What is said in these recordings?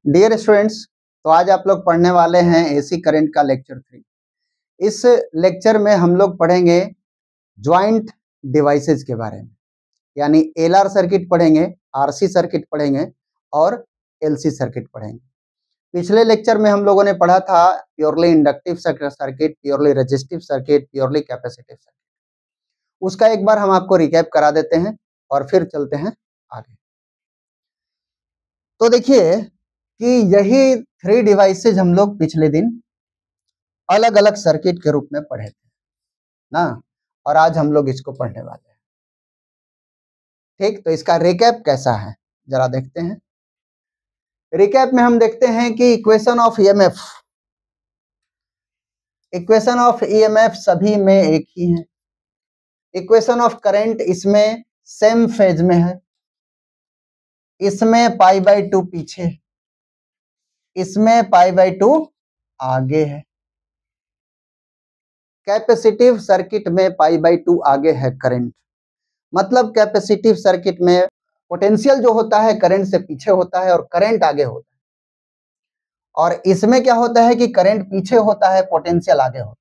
Dear students, तो आज आप लोग पढ़ने वाले हैं एसी करंट का लेक्चर 3। इस लेक्चर में हम लोग पढ़ेंगे ज्वाइंट डिवाइसेस के बारे में, यानी एलआर सर्किट पढ़ेंगे, आरसी सर्किट पढ़ेंगे और एलसी सर्किट पढ़ेंगे। पिछले लेक्चर में हम लोगों ने पढ़ा था purely inductive circuit, purely resistive circuit, purely capacitive circuit. उसका एक बार हम आपको रिकैप करा देते हैं और फिर चलते हैं आगे। तो देखिए कि यही 3 डिवाइसेज हम लोग पिछले दिन अलग अलग सर्किट के रूप में पढ़े थे ना, और आज हम लोग इसको पढ़ने वाले हैं। ठीक, तो इसका रिकैप कैसा है जरा देखते हैं। रिकैप में हम देखते हैं कि इक्वेशन ऑफ ईएमएफ सभी में एक ही है। इक्वेशन ऑफ करंट इसमें सेम फेज में है, इसमें π/2 पीछे, इसमें π/2 आगे है। कैपेसिटिव सर्किट में π/2 आगे है करंट, मतलब कैपेसिटिव सर्किट में पोटेंशियल जो होता है करंट से पीछे होता है और करंट आगे होता है, और इसमें क्या होता है कि करंट पीछे होता है, पोटेंशियल आगे होता है।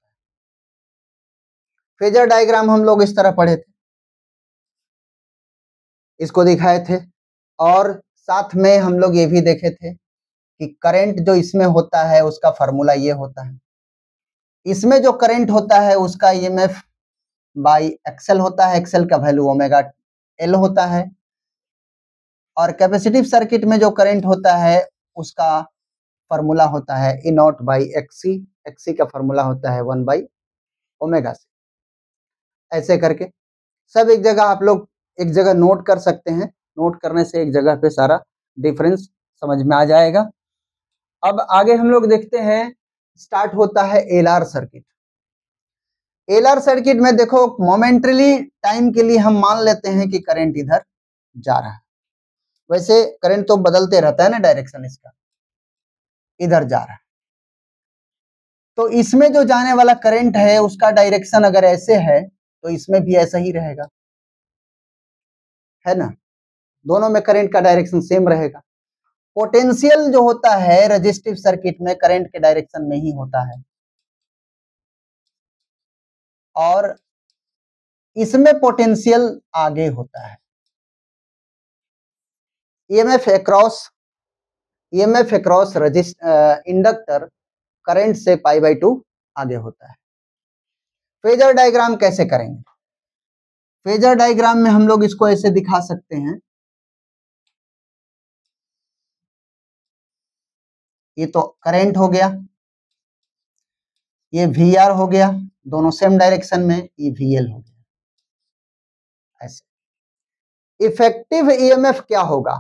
फेजर डायग्राम हम लोग इस तरह पढ़े थे, इसको दिखाए थे, और साथ में हम लोग ये भी देखे थे कि करंट जो इसमें होता है उसका फॉर्मूला ये होता है। इसमें जो करंट होता है उसका ईएमएफ बाई एक्सएल होता है, एक्सएल का वैल्यू ओमेगा एल होता है, और कैपेसिटिव सर्किट में जो करंट होता है उसका फॉर्मूला होता है ई नॉट बाई एक्सी, एक्सी का फॉर्मूला होता है 1/ओमेगा सी। ऐसे करके सब एक जगह आप लोग एक जगह नोट कर सकते हैं, नोट करने से एक जगह पे सारा डिफरेंस समझ में आ जाएगा। अब आगे हम लोग देखते हैं, स्टार्ट होता है एलआर सर्किट। एलआर सर्किट में देखो मोमेंटरीली टाइम के लिए हम मान लेते हैं कि करंट इधर जा रहा है, वैसे करंट तो बदलते रहता है ना, डायरेक्शन इसका इधर जा रहा है, तो इसमें जो जाने वाला करंट है उसका डायरेक्शन अगर ऐसे है तो इसमें भी ऐसा ही रहेगा, है ना। दोनों में करंट का डायरेक्शन सेम रहेगा। पोटेंशियल जो होता है रेजिस्टिव सर्किट में करंट के डायरेक्शन में ही होता है, और इसमें पोटेंशियल आगे होता है। ईएमएफ अक्रॉस इंडक्टर करंट से π/2 आगे होता है। फेजर डायग्राम कैसे करेंगे? फेजर डायग्राम में हम लोग इसको ऐसे दिखा सकते हैं, ये तो करंट हो गया, ये VR हो गया, दोनों सेम डायरेक्शन में, ये VL हो गया। ऐसे इफेक्टिव ईएमएफ क्या होगा?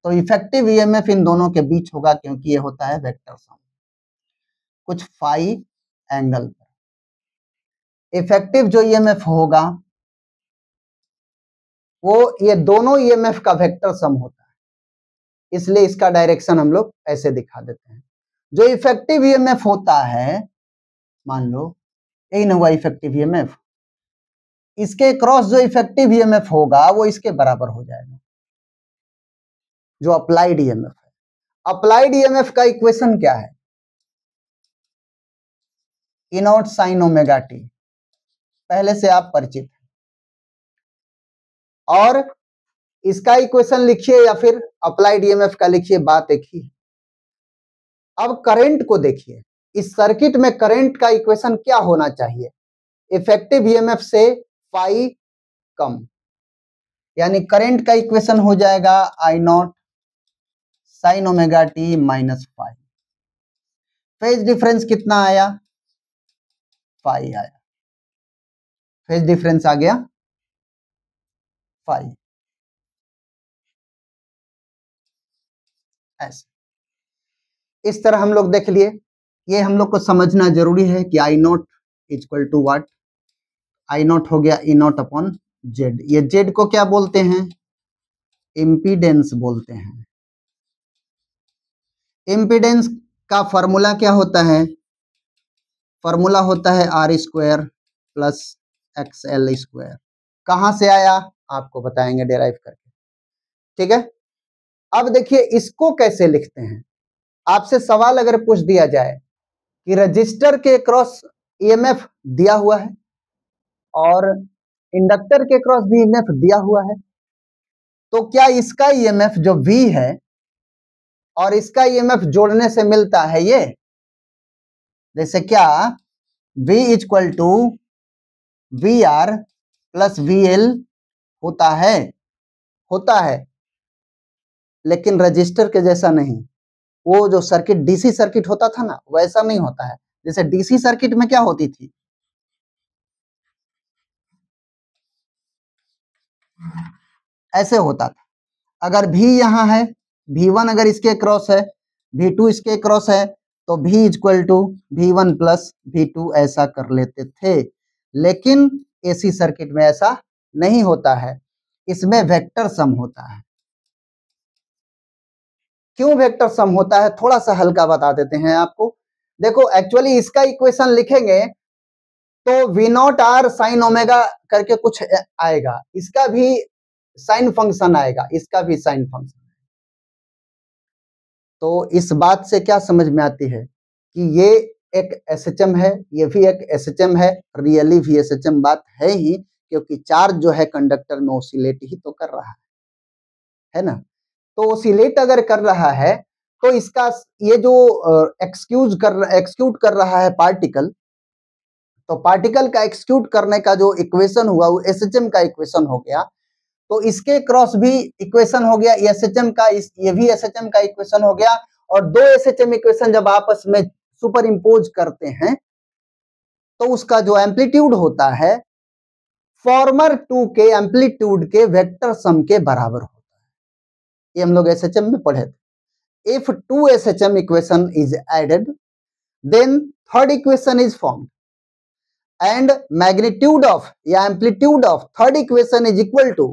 तो इफेक्टिव ईएमएफ इन दोनों के बीच होगा, क्योंकि ये होता है वेक्टर सम, कुछ फाई एंगल पर। इफेक्टिव जो ईएमएफ होगा वो ये दोनों ईएमएफ का वेक्टर सम होता है, इसलिए इसका डायरेक्शन हम लोग ऐसे दिखा देते हैं। जो इफेक्टिव ईएमएफ होता है, मान लो यही ना हुआ इफेक्टिव ईएमएफ, इसके क्रॉस जो इफेक्टिव ईएमएफ होगा वो इसके बराबर हो जाएगा जो अप्लाइड ईएमएफ है। अप्लाइड ईएमएफ का इक्वेशन क्या है? ई नॉट साइन ओमेगा टी, पहले से आप परिचित हैं, और इसका इक्वेशन लिखिए या फिर अप्लाइड ईएमएफ का लिखिए, बात एक ही है। अब करंट को देखिए, इस सर्किट में करंट का इक्वेशन क्या होना चाहिए? इफेक्टिव ईएमएफ से फाई कम, यानी करंट का इक्वेशन हो जाएगा I naught sine omega T minus phi. Phase difference कितना आया? फाई आया, फेज डिफरेंस आ गया फाई। ऐसे इस तरह हम लोग देख लिए। ये हम लोग को समझना जरूरी है कि I naught equal to what? I naught हो गया ई नॉट अपॉन जेड। ये जेड को क्या बोलते हैं? इम्पीडेंस बोलते हैं। इम्पीडेंस का फॉर्मूला क्या होता है? फॉर्मूला होता है R² प्लस XL²। कहां से आया आपको बताएंगे डेराइव करके, ठीक है। अब देखिए इसको कैसे लिखते हैं, आपसे सवाल अगर पूछ दिया जाए कि रजिस्टर के क्रॉस ईएमएफ दिया हुआ है और इंडक्टर के क्रॉस भी ईएमएफ दिया हुआ है, तो क्या इसका ईएमएफ जो V है और इसका ईएमएफ जोड़ने से मिलता है ये? जैसे क्या V equal to VR plus VL होता है? होता है, लेकिन रजिस्टर के जैसा नहीं। वो जो सर्किट डीसी सर्किट होता था ना, वैसा नहीं होता है। जैसे डीसी सर्किट में क्या होती थी, ऐसे होता था। अगर V यहाँ है, V1 अगर इसके क्रॉस है, V2 इसके क्रॉस है, तो V equal to V1 plus V2 ऐसा कर लेते थे। लेकिन एसी सर्किट में ऐसा नहीं होता है, इसमें वेक्टर सम होता है। क्यों वेक्टर सम होता है, थोड़ा सा हल्का बता देते हैं आपको। देखो एक्चुअली इसका इक्वेशन लिखेंगे तो V nought R sine omega करके कुछ आएगा, इसका भी साइन फंक्शन आएगा, इसका भी साइन फंक्शन। तो इस बात से क्या समझ में आती है कि ये एक एसएचएम है, ये भी एक एसएचएम है, रियली भी एसएचएम बात है ही, क्योंकि चार्ज जो है कंडक्टर में ओसिलेट ही तो कर रहा है ना। तो ओसिलेट अगर कर रहा है तो इसका ये जो एक्सक्यूट कर रहा है पार्टिकल, तो पार्टिकल का एक्सक्यूट करने का जो इक्वेशन हुआ वो एसएचएम का इक्वेशन हो गया। तो इसके क्रॉस भी इक्वेशन हो गया एसएचएम का, ये भी एसएचएम का इक्वेशन हो गया। और दो एसएचएम इक्वेशन जब आपस में सुपर इम्पोज करते हैं तो उसका जो एम्पलीट्यूड होता है फॉर्मर टू के एम्पलीट्यूड के वेक्टर सम के बराबर होता है। ये हम लोग एसएचएम में पढ़े थे। If two SHM equation is added then third equation is formed and magnitude of या amplitude of third equation is equal to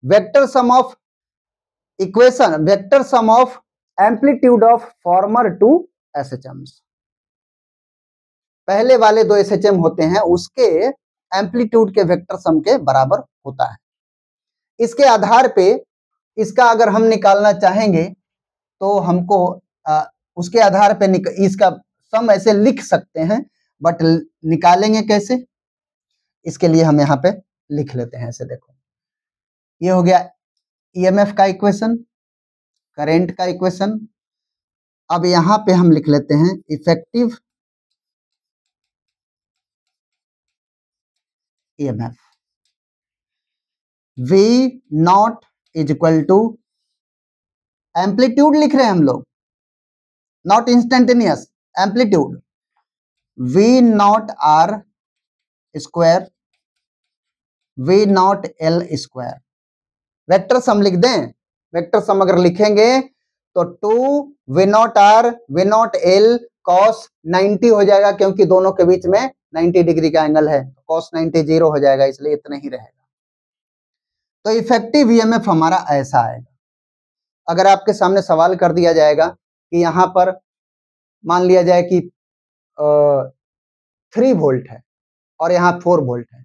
vector sum of equation, vector sum of amplitude of former two SHMs। पहले वाले दो SHM होते हैं उसके amplitude के vector sum के बराबर होता है। इसके आधार पे इसका अगर हम निकालना चाहेंगे तो हमको उसके आधार पे इसका सम ऐसे लिख सकते हैं, बट निकालेंगे कैसे, इसके लिए हम यहाँ पे लिख लेते हैं। ऐसे देखो, ये हो गया ईएमएफ का इक्वेशन, करंट का इक्वेशन। अब यहाँ पे हम लिख लेते हैं effective EMF. V nought is equal to amplitude लिख रहे हैं हम लोग, nought instantaneous, amplitude V nought R square V nought L square. Vector sum लिख दें, वेक्टर सम अगर लिखेंगे तो 2 V nought R V nought L cos 90 हो जाएगा, क्योंकि दोनों के बीच में 90 डिग्री का एंगल है, cos 90 0 हो जाएगा, इसलिए इतना ही रहेगा। तो इफेक्टिव ईएमएफ हमारा ऐसा आएगा। अगर आपके सामने सवाल कर दिया जाएगा कि यहाँ पर मान लिया जाए कि 3 वोल्ट है और यहाँ 4 वोल्ट है,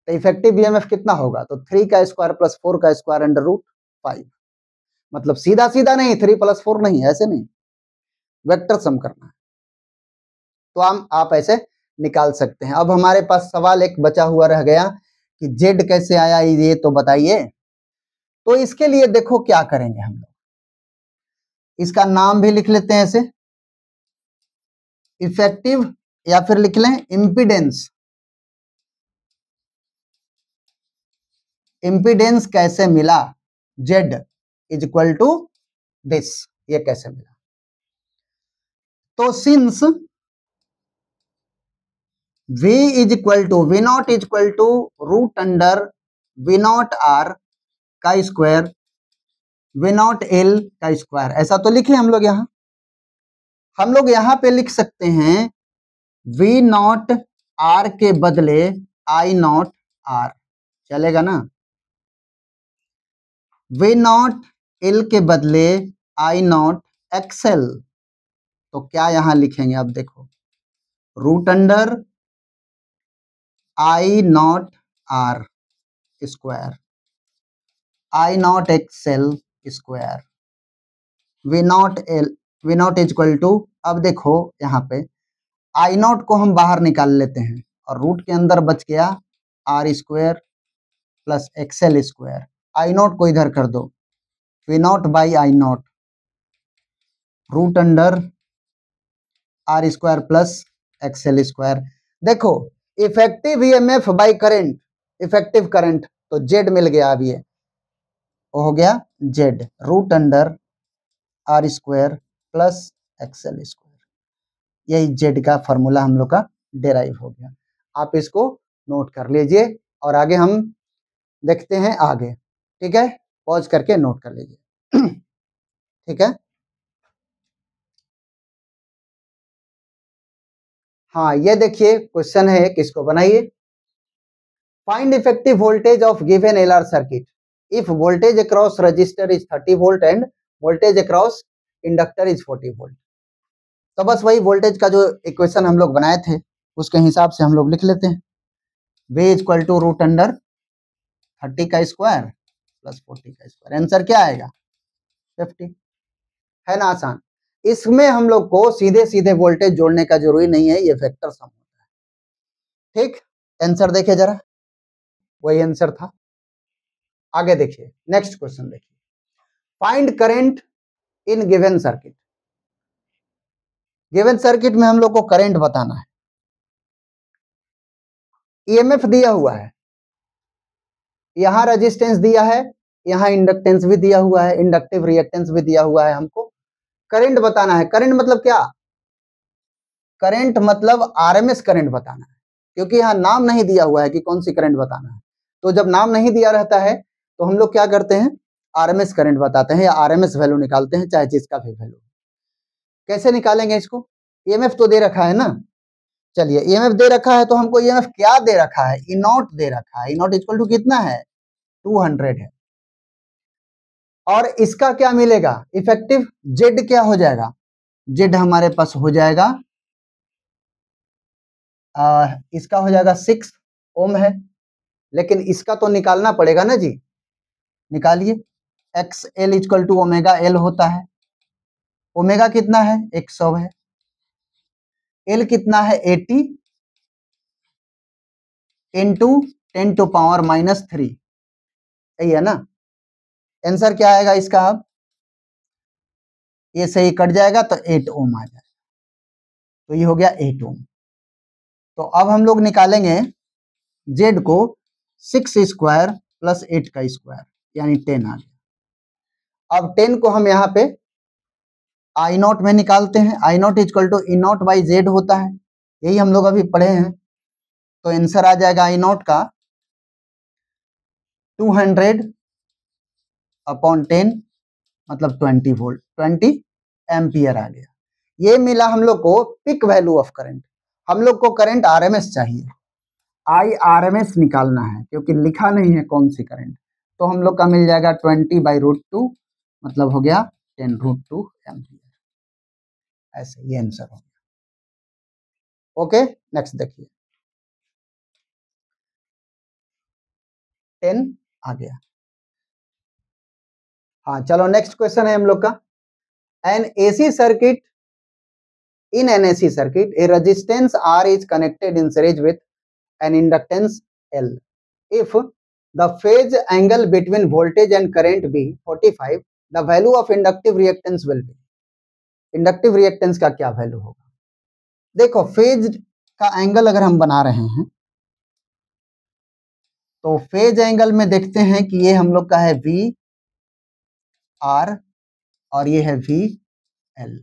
तो इफेक्टिव ईएमएफ कितना होगा, तो 3 का स्क्वायर प्लस 4 का स्क्वायर अंडर रूट 5। मतलब सीधा सीधा नहीं, 3 प्लस 4 नहीं, ऐसे नहीं, वेक्टर सम करना है। तो आप ऐसे निकाल सकते हैं। अब हमारे पास सवाल एक बचा हुआ रह गया कि जेड कैसे आया, ये तो बताइए। तो इसके लिए देखो क्या करेंगे हम लोग, इसका नाम भी लिख लेते हैं ऐसे, इफेक्टिव, या फिर लिख लें इम्पीडेंस। इम्पीडेंस कैसे मिला, Z is equal to this, ये कैसे मिला। तो since V is equal to V nought is equal to root under V nought R का स्क्वायर V नॉट L का स्क्वायर, ऐसा तो लिखे हम लोग यहाँ। हम लोग यहाँ पे लिख सकते हैं V नॉट R के बदले I नॉट R, चलेगा ना। V नॉट L के बदले I नॉट XL, तो क्या यहाँ लिखेंगे, अब देखो, root under I nought R square I nought XL square V nought L V nought is equal to, अब देखो यहाँ पे आई नॉट को हम बाहर निकाल लेते हैं और रूट के अंदर बच गया R square plus XL square. I naught को इधर कर दो, V naught by I naught root under R square plus XL square. देखो effective EMF by current, effective current तो जेड मिल गया, अब ये हो गया Z root under R square plus XL square. यही जेड का फॉर्मूला हम लोग का डेराइव हो गया। आप इसको नोट कर लीजिए और आगे हम देखते हैं आगे, ठीक है, पॉज करके नोट कर लीजिए। ठीक है, हाँ ये देखिए क्वेश्चन है, किसको बनाइए, find effective voltage of given LR circuit if voltage across register is 30 volt end voltage across inductor is 40 volt. तो बस वही वोल्टेज का जो इक्वेशन हम लोग बनाए थे उसके हिसाब से हम लोग लिख लेते हैं, V equal to root under 30 का स्क्वायर प्लस 40 का स्क्वायर। आंसर क्या आएगा 50, है ना आसान। इसमें हम लोग को सीधे सीधे वोल्टेज जोड़ने का जरूरी नहीं है, ये वेक्टर सम होता है। ठीक, आंसर देखिए जरा, वही आंसर था। आगे देखिए नेक्स्ट क्वेश्चन देखिए, find current in given circuit. Given circuit में हम लोग को करंट बताना है, ईएमएफ दिया हुआ है, यहां रेजिस्टेंस दिया है, यहां इंडक्टेंस भी दिया हुआ है, इंडक्टिव रिएक्टेंस भी दिया हुआ है। हमको करंट बताना है। करंट मतलब क्या, करंट मतलब आरएमएस करंट बताना है, क्योंकि यहाँ नाम नहीं दिया हुआ है कि कौन सी करंट बताना है। तो जब नाम नहीं दिया रहता है तो हम लोग क्या करते हैं, आरएमएस करंट बताते हैं या आरएमएस वैल्यू निकालते हैं, चाहे जिसका भी वैल्यू। कैसे निकालेंगे इसको, ईएमएफ तो दे रखा है ना, चलिए ईएमएफ दे रखा है तो हमको ईएमएफ क्या दे रखा है, ई नॉट दे रखा है। ई नॉट इक्वल टू कितना है 200 है, और इसका क्या मिलेगा इफेक्टिव जेड क्या हो जाएगा, जेड हमारे पास हो जाएगा इसका हो जाएगा 6 ओम है, लेकिन इसका तो निकालना पड़ेगा ना जी, निकालिए। X L equal to omega L होता है, ओमेगा कितना है 100 है, एल कितना है 80 इंटू 10 टू पावर -3, यही है ना। आंसर क्या आएगा इसका, अब ये सही कट जाएगा तो 8 ओम आ जाएगा, तो ये हो गया 8 ओम। तो अब हम लोग निकालेंगे जेड को 6 स्क्वायर प्लस 8 का स्क्वायर यानी 10 आ गया। अब 10 को हम यहाँ पे आई नॉट में निकालते हैं, I naught equal to E not by Z होता है, यही हम लोग अभी पढ़े हैं। तो आंसर आ जाएगा आई नॉट का 200 अपॉन 10 मतलब 20 वोल्ट, 20 एम्पियर आ गया। ये मिला हम लोग को पिक वैल्यू ऑफ करंट। हम लोग को करंट आरएमएस चाहिए, आई आरएमएस निकालना है, क्योंकि लिखा नहीं है कौन सी करंट। तो हम लोग का मिल जाएगा 20/√2 मतलब हो गया 10√2 एम्पियर। ऐसे ये आंसर हो गया। ओके नेक्स्ट देखिए 10 आ गया। हाँ चलो नेक्स्ट क्वेश्चन है हम लोग का, N AC circuit, in an AC circuit a resistance R is connected in series with an inductance L. If the phase angle between voltage and current be 45, the value of inductive reactance will be. Inductive reactance का क्या value होगा। देखो phase का angle अगर हम बना रहे हैं तो फेज एंगल में देखते हैं कि ये हम लोग का है वी आर और ये है वी एल।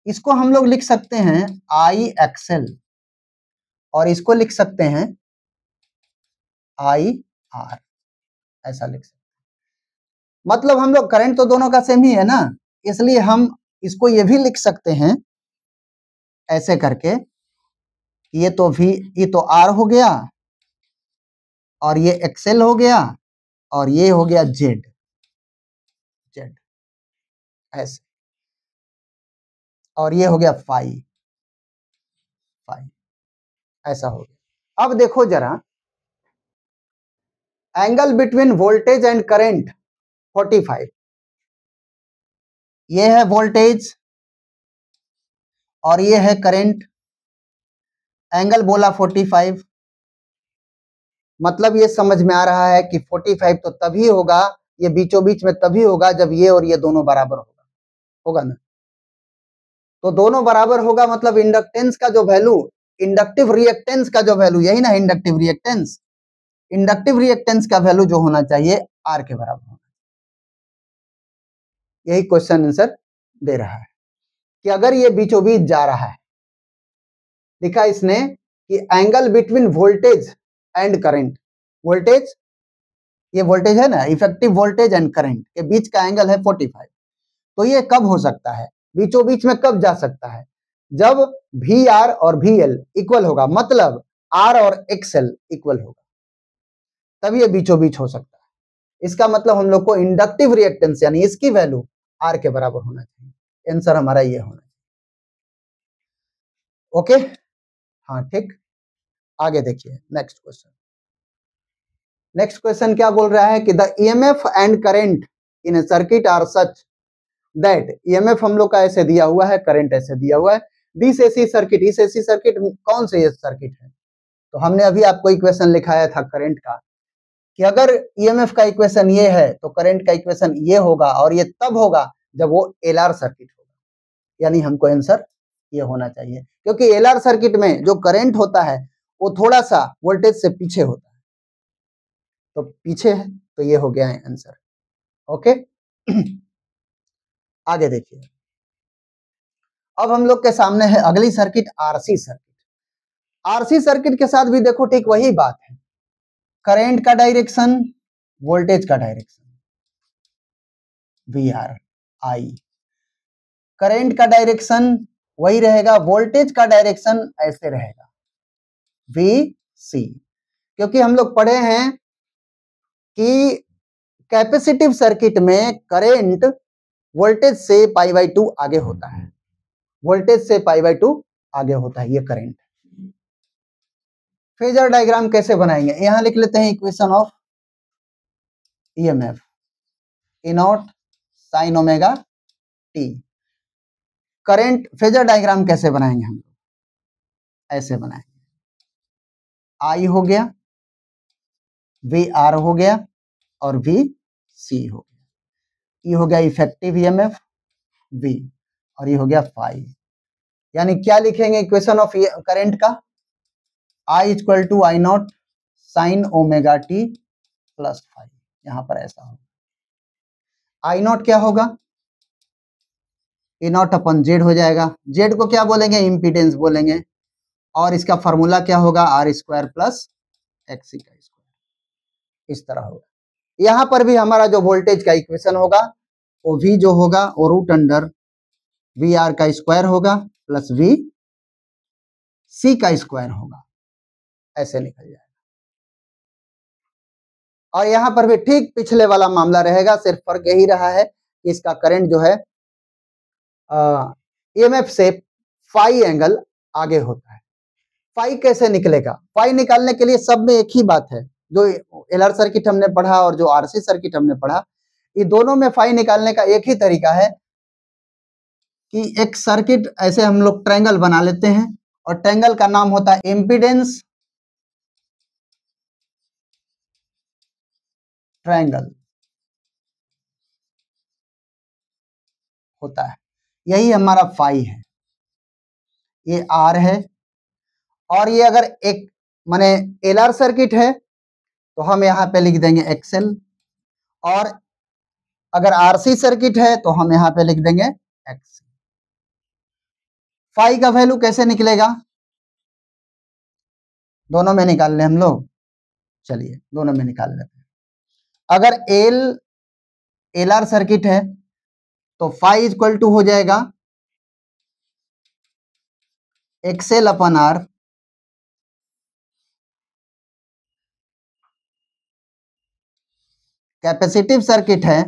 इसको हम लोग लिख सकते हैं आई एक्सएल और इसको लिख सकते हैं आई आर, ऐसा लिख सकते हैं। मतलब हम लोग करंट तो दोनों का सेम ही है ना, इसलिए हम इसको ये भी लिख सकते हैं ऐसे करके, ये तो वी, ये तो आर हो गया और ये एक्सएल हो गया और ये हो गया जेड, जेड ऐसे, और ये हो गया फाई, फाई ऐसा हो गया। अब देखो जरा angle between voltage and current 45, ये है वोल्टेज और ये है करंट, एंगल बोला 45, मतलब ये समझ में आ रहा है कि 45 तो तभी होगा, ये बीचों बीच में तभी होगा जब ये और ये दोनों बराबर होगा ना। तो दोनों बराबर होगा मतलब इंडक्टेंस का जो वैल्यू, इंडक्टिव रिएक्टेंस का जो वैल्यू, यही ना इंडक्टिव रिएक्टेंस, इंडक्टिव रिएक्टेंस का वैल्यू जो होना चाहिए आर के बराबर होना, यही क्वेश्चन आंसर दे रहा है कि अगर ये बीचों बीच जा रहा है, लिखा इसने कि angle between voltage and current, voltage, ये वोल्टेज है ना, इफेक्टिव वोल्टेज एंड करंट के बीच का एंगल है 45, तो ये कब हो सकता है, बीचों बीच में कब जा सकता है, जब वी आर और वी एल इक्वल होगा, मतलब आर और एक्सएल इक्वल होगा, तब ये बीचों बीच हो सकता है। इसका मतलब हम लोग को इंडक्टिव रिएक्टेंस यानी इसकी वैल्यू आर के बराबर होना चाहिए, आंसर हमारा ये होना चाहिए। ओके, हाँ ठीक, आगे देखिए नेक्स्ट क्वेश्चन। नेक्स्ट क्वेश्चन क्या बोल रहा है कि the EMF and current in a circuit are such that, EMF हम लोग का ऐसे दिया हुआ है, करंट ऐसे दिया हुआ है, दिस एसी सर्किट, इस एसी सर्किट कौन से ये सर्किट है, तो हमने अभी आपको इक्वेशन लिखाया था करंट का कि अगर ईएमएफ का इक्वेशन ये है तो करंट का इक्वेशन ये होगा, और ये तब होगा जब वो एलआर सर्किट होगा, यानी हमको आंसर ये होना चाहिए, क्योंकि एलआर सर्किट में जो करंट होता है वो थोड़ा सा वोल्टेज से पीछे होता है, तो पीछे है, तो ये हो गया है आंसर। ओके आगे देखिए, अब हम लोग के सामने है अगली circuit RC circuit. RC circuit के साथ भी देखो ठीक वही बात है, करंट का डायरेक्शन, वोल्टेज का direction V R I, current का डायरेक्शन वही रहेगा, वोल्टेज का डायरेक्शन ऐसे रहेगा वी सी, क्योंकि हम लोग पढ़े हैं कि कैपेसिटिव सर्किट में करंट वोल्टेज से π/2 आगे होता है, वोल्टेज से π/2 आगे होता है ये करंट। फेजर डायग्राम कैसे बनाएंगे, यहां लिख लेते हैं equation of EMF E not sine omega T. Current phasor diagram कैसे बनाएंगे हम लोग, ऐसे बनाएंगे, आई हो गया, वी आर हो गया, और वी सी हो गया, ये हो गया इफेक्टिव ईएमएफ वी, और ये हो गया फाई, यानी क्या लिखेंगे इक्वेशन ऑफ करंट का, I equal to I naught sine omega T plus phi, यहां पर ऐसा होगा, आई नॉट क्या होगा, ए नॉट अपन जेड हो जाएगा, जेड को क्या बोलेंगे, इम्पीडेंस बोलेंगे, और इसका फॉर्मूला क्या होगा, आर स्क्वायर प्लस एक्सी का स्क्वायर, इस तरह होगा। यहां पर भी हमारा जो वोल्टेज का इक्वेशन होगा वो वी जो होगा वो रूट अंडर वी आर का स्क्वायर होगा प्लस वी सी का स्क्वायर होगा, ऐसे निकल जाएगा। और यहां पर भी ठीक पिछले वाला मामला रहेगा, सिर्फ फर्क यही रहा है कि इसका करंट जो है ईएमएफ से फाई एंगल आगे होता है। फाई कैसे निकलेगा, फाई निकालने के लिए सब में एक ही बात है, जो एलआर सर्किट हमने पढ़ा और जो आरसी सर्किट हमने पढ़ा, ये दोनों में फाई निकालने का एक ही तरीका है कि एक सर्किट ऐसे हम लोग ट्रायंगल बना लेते हैं, और ट्रायंगल का नाम होता है इम्पीडेंस ट्रायंगल होता है, यही हमारा फाई है, ये आर है, और ये अगर एक माने एलआर सर्किट है तो हम यहाँ पे लिख देंगे एक्सएल, और अगर आरसी सर्किट है तो हम यहाँ पे लिख देंगे एक्स। फाई का वैल्यू कैसे निकलेगा, दोनों में निकाल ले हम लोग, चलिए दोनों में निकाल लेते हैं। अगर एलआर सर्किट है तो फाई इक्वल टू हो जाएगा XL upon R, capacitive circuit है,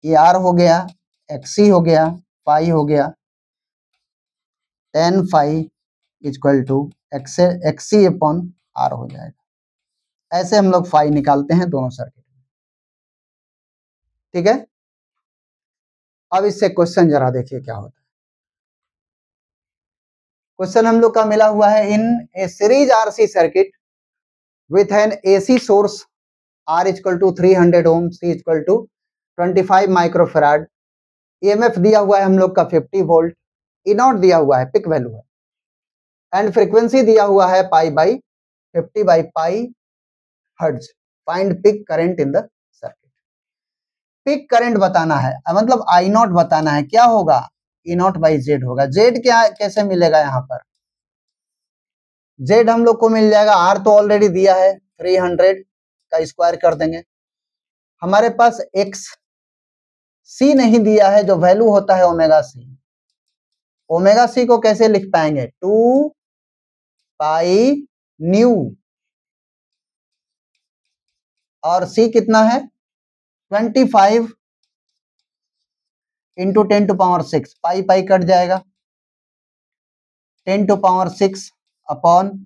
ये आर हो गया, एक्सी हो गया, फाई हो गया, tan phi equal to XC upon R हो जाएगा। ऐसे हम लोग फाई निकालते हैं दोनों सर्किट में, ठीक है। अब इससे क्वेश्चन जरा देखिए क्या होता है। क्वेश्चन हम लोग का मिला हुआ है, in a series RC circuit with an AC source R equal to 300 ohm, C equal to 25 microfarad, EMF दिया हुआ है हम लोग का 50 वोल्ट, ई नॉट दिया हुआ है, पिक वैल्यू है, एंड फ्रीक्वेंसी दिया हुआ है pi by 50 by pi hertz. Find peak current in the circuit. Peak current बताना है, मतलब आई नॉट बताना है, क्या होगा, ई नॉट बाई जेड होगा। जेड क्या कैसे मिलेगा, यहाँ पर जेड हम लोग को मिल जाएगा, आर तो ऑलरेडी दिया है 300 का स्क्वायर कर देंगे, हमारे पास एक्स सी नहीं दिया है जो वैल्यू होता है ओमेगा सी। ओमेगा सी को कैसे लिख पाएंगे, 2 पाई न्यू, और सी कितना है 25 into 10 to power 6, pi pi cut जाएगा, 10 to power 6 upon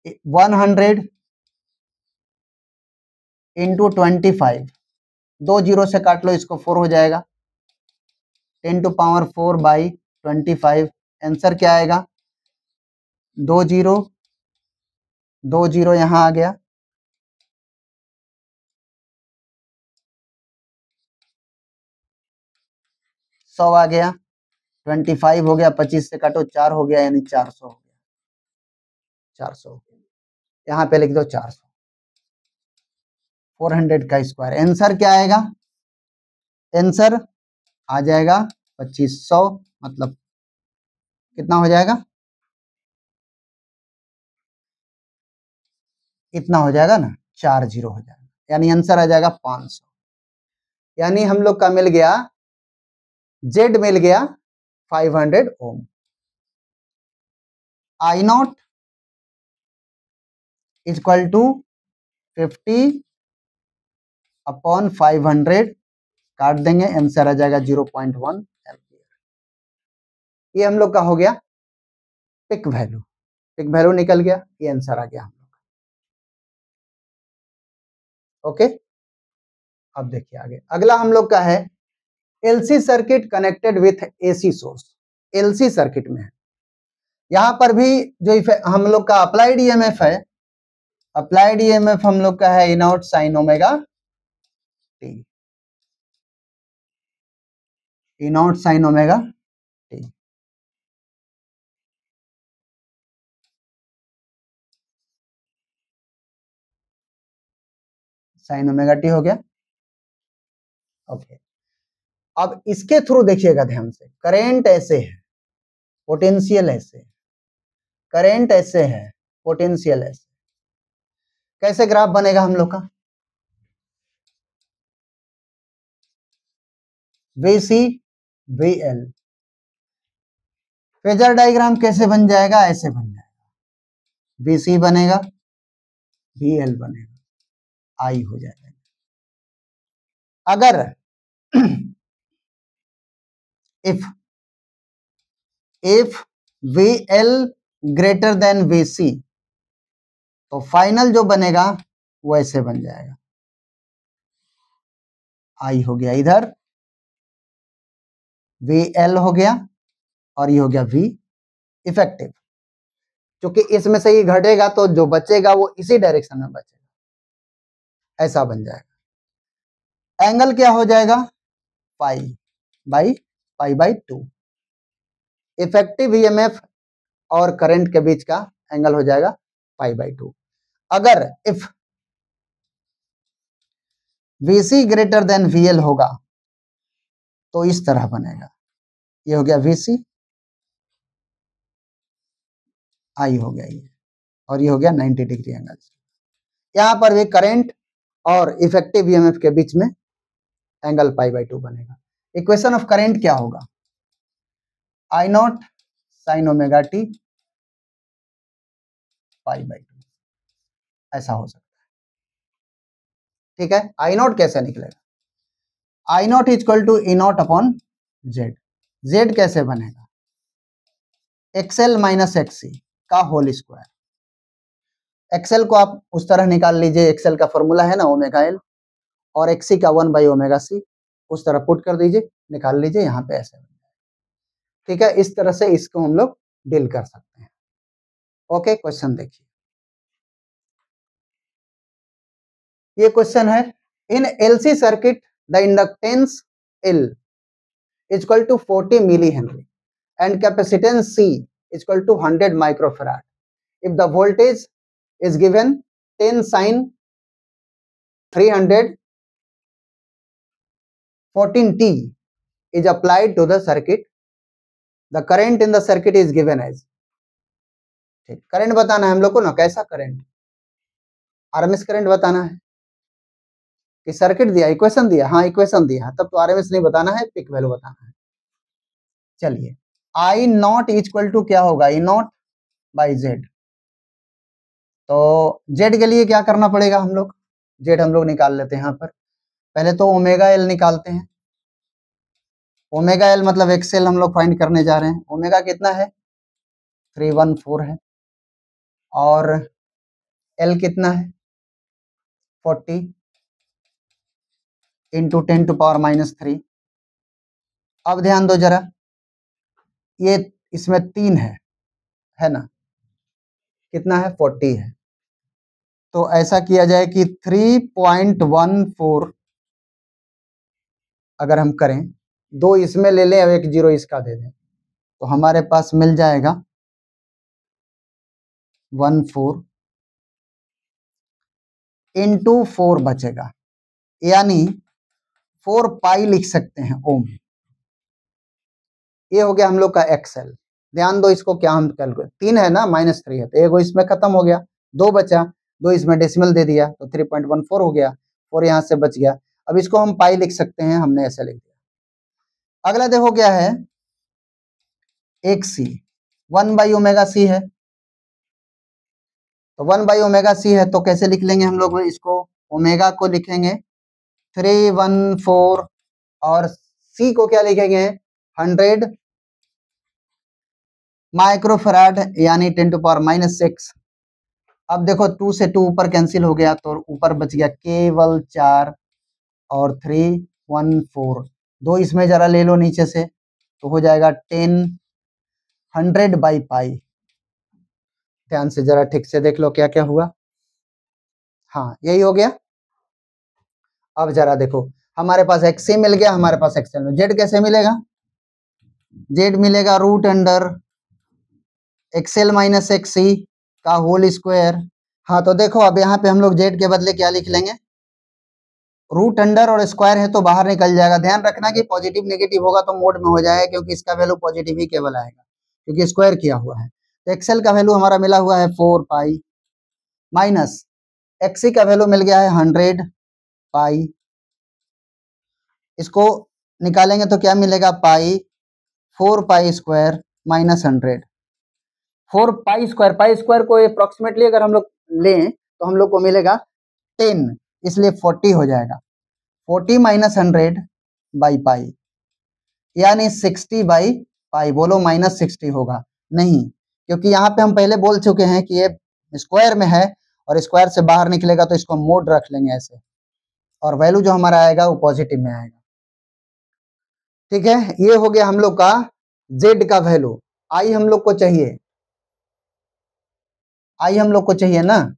100 into 25, 2 zero से काट लो इसको, 4 हो जाएगा, 10 टू पावर 4 बाई 25, आंसर क्या आएगा, 2 जीरो 2 जीरो यहाँ आ गया, 100 आ गया, 25 हो गया, 25 से काटो 4 हो गया, यानी 400 हो गया, 400 यहाँ पे लिख दो 400, 400 का स्क्वायर। आंसर क्या आएगा, आंसर आ जाएगा 2500, मतलब कितना हो जाएगा, इतना हो जाएगा ना, 4 जीरो हो जाएगा, यानी आंसर आ जाएगा 500। यानी हम लोग का मिल गया, जेड मिल गया 500 ओम। आई नॉट इक्वल टू 50 अपॉन 500 काट देंगे, आंसर आ जाएगा 0.1 एम्पियर। ये हम लोग का हो गया पिक वैल्यू, पिक वैल्यू निकल गया, ये आंसर आ गया हम लोग का। ओके, अब देखिए आगे, अगला हम लोग का है LC circuit connected with AC source. LC circuit में है, यहां पर भी जो हम लोग का अप्लाइड ईएमएफ है, अप्लाइड ईएमएफ हम लोग का है इनआउट sign omega T, इनआउट sign omega T. Sign omega T हो गया। ओके, अब इसके थ्रू देखिएगा ध्यान से, करेंट ऐसे है, पोटेंशियल ऐसे, करेंट ऐसे है, पोटेंशियल ऐसे, कैसे ग्राफ बनेगा हम लोग का, VC VL, फेजर डायग्राम कैसे बन जाएगा, ऐसे बन जाएगा, VC बनेगा, VL बनेगा, I हो जाएगा। अगर if VL greater than VC, तो फाइनल जो बनेगा वो ऐसे बन जाएगा, I हो गया इधर, VL हो गया, और ये हो गया V इफेक्टिव, क्योंकि इसमें से ही घटेगा तो जो बचेगा वो इसी डायरेक्शन में बचेगा, ऐसा बन जाएगा। एंगल क्या हो जाएगा, पाई बाई 2, इफेक्टिव ईएमएफ और करंट के बीच का एंगल हो जाएगा पाई बाई 2। अगर if VC greater than VL होगा तो इस तरह बनेगा, ये हो गया VC, I हो गया ये, और ये हो गया 90 डिग्री एंगल। यहां पर भी करंट और इफेक्टिव ईएमएफ के बीच में एंगल पाई बाई 2 बनेगा। इक्वेशन ऑफ करंट क्या होगा, I not sine omega T pi by 2, ऐसा हो सकता है। ठीक है, I नॉट कैसे निकलेगा, I nought equal to E not upon Z. Z कैसे बनेगा, एक्सएल माइनस एक्सी का होल स्क्वायर। एक्सएल को आप उस तरह निकाल लीजिए, एक्सएल का फॉर्मूला है ना ओमेगा एल, और एक्सी का 1 बाई ओमेगा सी, उस तरह पुट कर दीजिए, निकाल लीजिए, यहाँ पे ऐसे। ठीक है, इस तरह से इसको हम लोग डील कर सकते हैं। ओके, क्वेश्चन देखिए, ये क्वेश्चन है, in LC circuit the inductance L is equal to 40 millihenry and capacitance C is equal to 100 microfarad. If the voltage is given 10 sin 300 14t is applied to the circuit, the current in the circuit is given as। ठीक, current बताना है हम लोग को ना, कैसा current, RMS current बताना है कि सर्किट दिया, इक्वेशन दिया, हाँ इक्वेशन दिया है, तब तो आरएमएस नहीं बताना है, पिक वैल्यू बताना है। चलिए, आई नॉट इक्वल टू क्या होगा, ई नॉट बाई जेड। तो जेड के लिए क्या करना पड़ेगा, हम लोग जेड हम लोग निकाल लेते हैं। यहाँ पर पहले तो ओमेगा एल निकालते हैं। ओमेगा एल मतलब एक्सएल हम लोग फाइंड करने जा रहे हैं। ओमेगा कितना है, 314 है, और एल कितना है, 40 इंटू 10⁻³ अब ध्यान दो जरा, ये इसमें 3 है ना, कितना है, 40 है। तो ऐसा किया जाए कि 3.14 अगर हम करें, 2 इसमें ले लें और 1 0 इसका दे दें, तो हमारे पास मिल जाएगा 14 इंटू 4 बचेगा, यानी 4 पाई लिख सकते हैं ओम। ये हो गया हम लोग का एक्सएल। ध्यान दो, इसको क्या हम कैलकुलेट, 3 है ना, -3 है, तो एगो इसमें खत्म हो गया, 2 बचा, 2 इसमें डेसिमल दे दिया, तो 3.14 हो गया, 4 यहाँ से बच गया। अब इसको हम पाई लिख सकते हैं, हमने ऐसे लिख दिया। अगला देखो क्या है, एक सी 1/ω_c है, तो 1/ω_c है, तो कैसे लिख लेंगे हम लोग इसको, ओमेगा को लिखेंगे 314 और सी को क्या लिखेंगे, 100 माइक्रोफराड यानी 10⁻⁻6। अब देखो 2 से 2 ऊपर कैंसिल हो गया, तो ऊपर बच गया केवल 4 और 314, 2 इसमें जरा ले लो नीचे से, तो हो जाएगा 10 100/π। ध्यान से जरा ठीक से देख लो क्या क्या हुआ, हाँ यही हो गया। अब जरा देखो, हमारे पास XC मिल गया, हमारे पास XL, जेड कैसे मिलेगा, जेड मिलेगा √XL - XC का होल स्क्वायर। हाँ तो देखो, अब यहाँ पे हम लोग जेड के बदले क्या लिख लेंगे, √, और स्क्वायर है तो बाहर निकल जाएगा। ध्यान रखना कि पॉजिटिव नेगेटिव होगा तो मोड में हो जाएगा, क्योंकि इसका वैल्यू पॉजिटिव ही केवल आएगा, क्योंकि स्क्वायर किया हुआ है। तो एक्सएल का वैल्यू हमारा मिला हुआ है 4 पाई, माइनस एक्सी का वैल्यू मिल गया है 100 पाई। इसको निकालेंगे तो क्या मिलेगा, पाई 4 pi square minus 100। 4 pi square को अप्रोक्सीमेटली अगर हम लोग लें तो हम लोग को मिलेगा 10, इसलिए 40 हो जाएगा, 40 - 100/π, यानी 60/π। बोलो -60 होगा, नहीं, क्योंकि यहाँ पे हम पहले बोल चुके हैं कि ये स्क्वायर में है और स्क्वायर से बाहर निकलेगा, तो इसको मोड रख लेंगे ऐसे, और वैल्यू जो हमारा आएगा वो पॉजिटिव में आएगा। ठीक है, ये हो गया हम लोग का जेड का वैल्यू। आई हम लोग को चाहिए, आई हम लोग को चाहिए ना,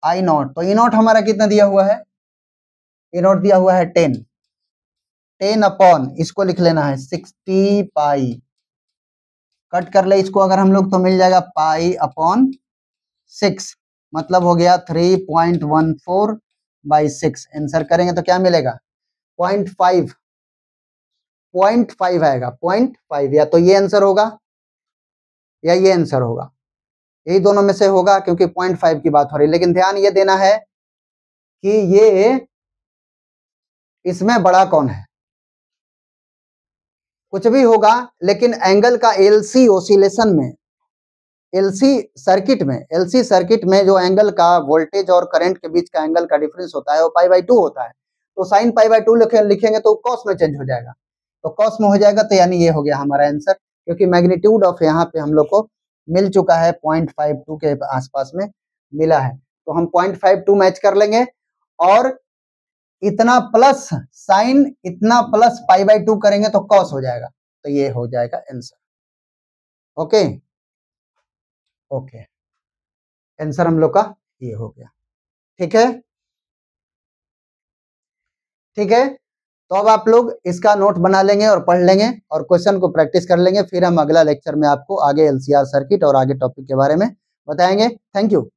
आई नॉट, तो ई नॉट हमारा कितना दिया हुआ है, ई नॉट दिया हुआ है 10 अपॉन, इसको लिख लेना है 60 पाई, कट कर ले इसको अगर हम लोग, तो मिल जाएगा पाई अपॉन 6, मतलब हो गया 3.14/6। आंसर करेंगे तो क्या मिलेगा, 0.5 आएगा, 0.5, या तो ये आंसर होगा या ये आंसर होगा, यही दोनों में से होगा, क्योंकि 0.5 की बात हो रही है। लेकिन ध्यान ये देना है कि ये इसमें बड़ा कौन है, कुछ भी होगा, लेकिन एंगल का एलसी ओसिलेशन में, एलसी सर्किट में जो एंगल का वोल्टेज और करंट के बीच का एंगल का डिफरेंस होता है वो π/2 होता है। तो साइन π/2 लिखेंगे तो कॉस में चेंज हो जाएगा, तो कॉस में हो जाएगा, तो यानी ये हो गया हमारा आंसर, क्योंकि मैग्नीट्यूड ऑफ यहाँ पे हम लोग को मिल चुका है 0.52 के आसपास में मिला है, तो हम 0.52 मैच कर लेंगे। और इतना प्लस साइन इतना प्लस π/2 करेंगे तो कॉस हो जाएगा, तो ये हो जाएगा आंसर। ओके ओके, आंसर हम लोग का ये हो गया। ठीक है ठीक है, तो अब आप लोग इसका नोट बना लेंगे और पढ़ लेंगे और क्वेश्चन को प्रैक्टिस कर लेंगे। फिर हम अगला लेक्चर में आपको आगे LCR सर्किट और आगे टॉपिक के बारे में बताएंगे। Thank you.